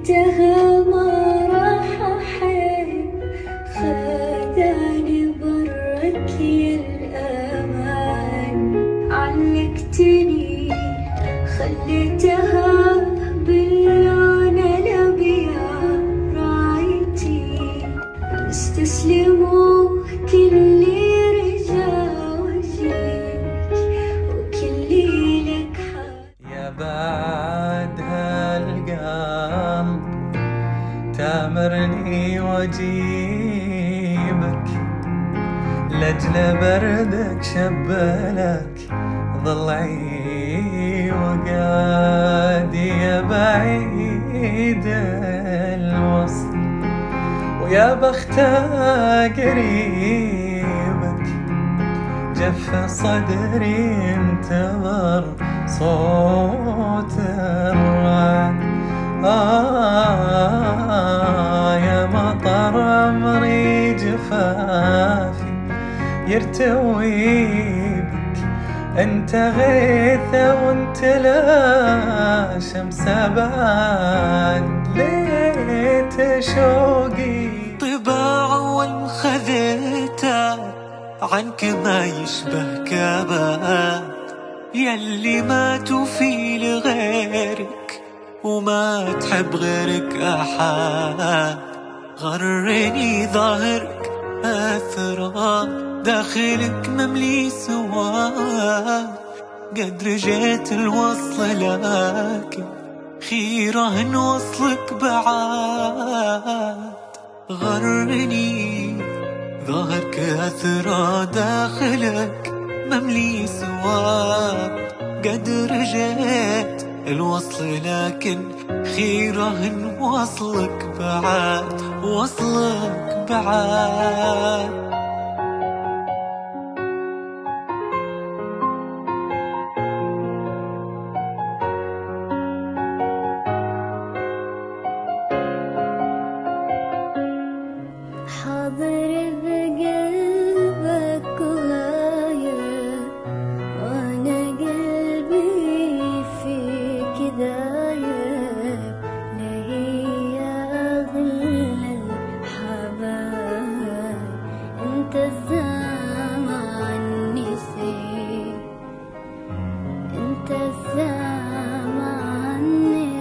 خليتها ما راح أحب، خذاني برك يا الأمان. علقتني خليتها باللون الأبيض، رايتي استسلموا كل رجا وجهك وكل لك حال. يا بعد هالقلب تامرني واجيبك، لأجل بردك شبلك ضلعي وقاد. يا بعيد الوصل ويا بخت قريبك، جف صدري انتظر صوت الرعد. يا مطر عمري جفافي يرتوي بك، انت غيثة وانت لا شمس بعد. ليت شوقي طباع وانخذيته عنك ما يشبه كبات، يلي ما توفي لغيرك وما تحب غيرك أحد. غرني ظاهرك أثرى داخلك مملي سواد، قد رجيت الوصل لكن خيره نوصلك بعاد. غرني ظهرك أثرى داخلك مملي سواد، قد رجيت الوصل لكن خيره وصلك بعاد، وصلك بعاد. حاضر بقلبك وغايب، وانا قلبي فيك دايب. ليه يا اغلى الحبايب، انت السامع النسيم، انت السامع النسيم.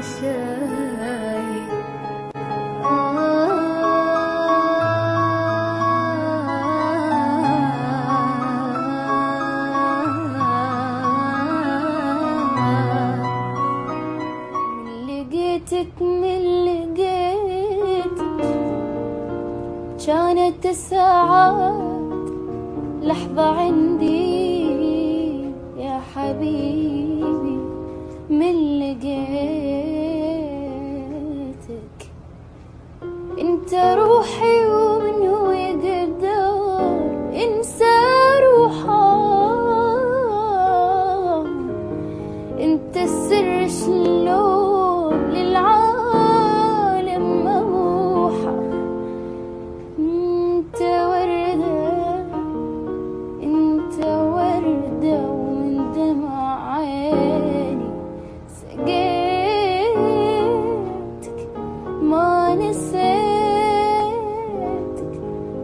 من لقيتك كانت الساعات لحظة عندي يا حبيبي. من لقيتك انت روحي ومن هو يقدر انسى روحه، انت السر شلون للعالم مموحة. انت وردة انت وردة ومن دمع عيني سقيتك، ما نسيتك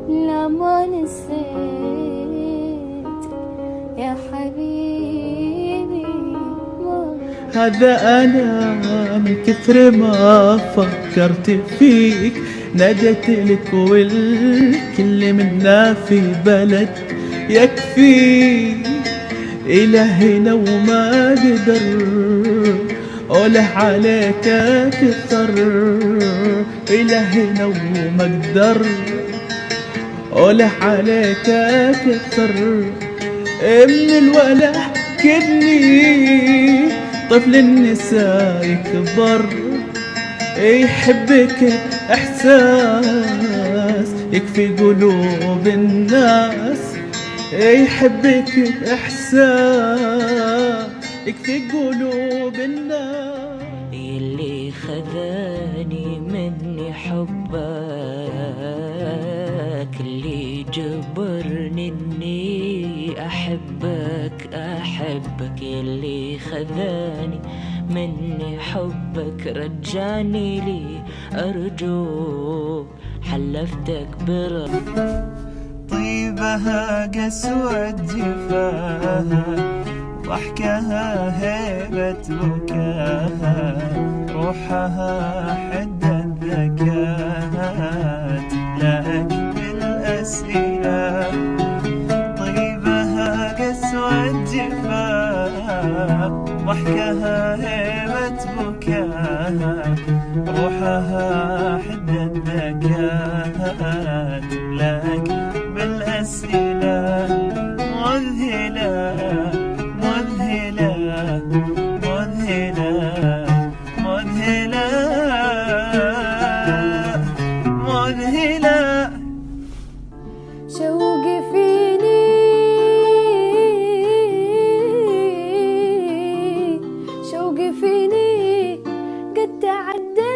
لا ما نسيتك يا حبيبي. هذا أنا من كثر ما فكرت فيك ناديت لك والكل منا في بلد يكفي. إلهنا وما قدر أوله عليك كثر، إلهنا وما قدر أوله عليك كثر. من الوله كني طفل النساء يكبر، يحبك إحساس يكفي قلوب الناس، يحبك إحساس يكفي قلوب الناس. اللي خذاني مني حبك، اللي جبرني اني احبك احبك، اللي خذاني مني حبك رجعني لي أرجوك حلفتك طيبها قسوة جفاها ضحكها هيبة بكاها روحها حد الذكاء تملأك بالأسئلة طيبها قسوة جفاها ضحكها هيبة بكاها روحها حد الذكاء تملأك بالأسئلة مذهلة مذهلة مذهلة مذهلة مذهلة شوقي فيني شوقي فيني قد تعدى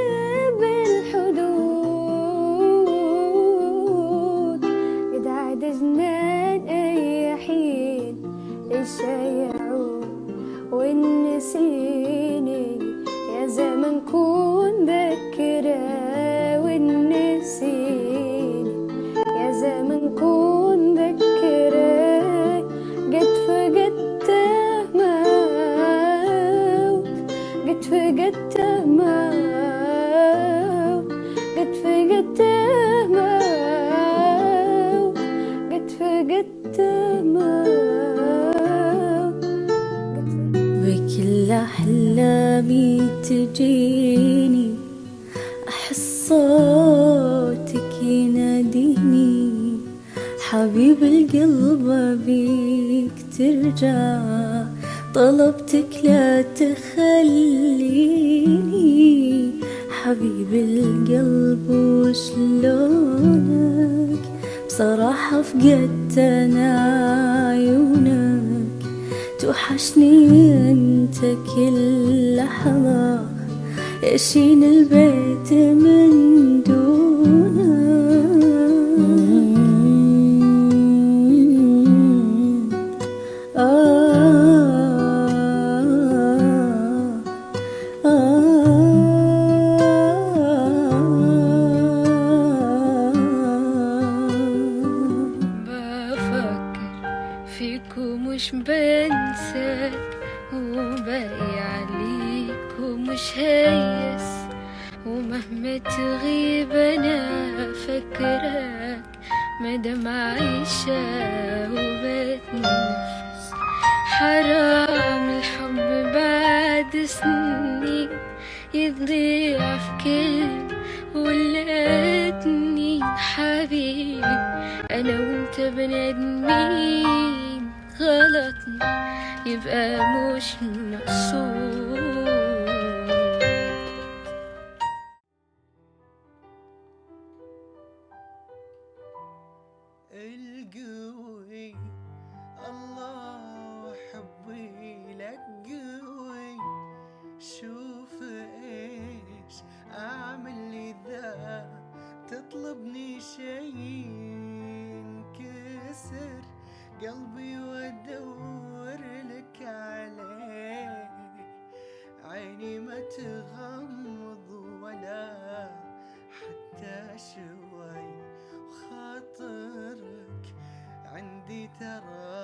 بالحدود قد عاد جنان أي حين إيش يعود وإن نسيني يا زمن كون ذكرى وإن نسيني يا زمن كون ذكرى قد فقدته موت قد فقدته موت قد فقدته موت قد فقدته موت بكل أحلامي تجيني أحس صوتك يناديني حبيب القلب بيك ترجع طلبتك لا تخليني حبيب القلب وشلونك بصراحة فقدت أنا عيونك توحشني أنت كل لحظة يشين البيت من دونك فيك ومش بنساك وباقي عليك ومش هيس ومهما تغيب أنا فاكراك مادام عايشة وبتنفس حرام الحب بعد سنين يضيع في كلمة ولقيتني حبيبي أنا وأنت بني آدمين غلطنا يبقى مش مقصود القوي الله حبي لك قوي شوف ايش اعمل اذا تطلبني شي ينكسر قلبي وادور لك عليه عيني ما تغمض ولا حتى شوي خاطرك عندي ترى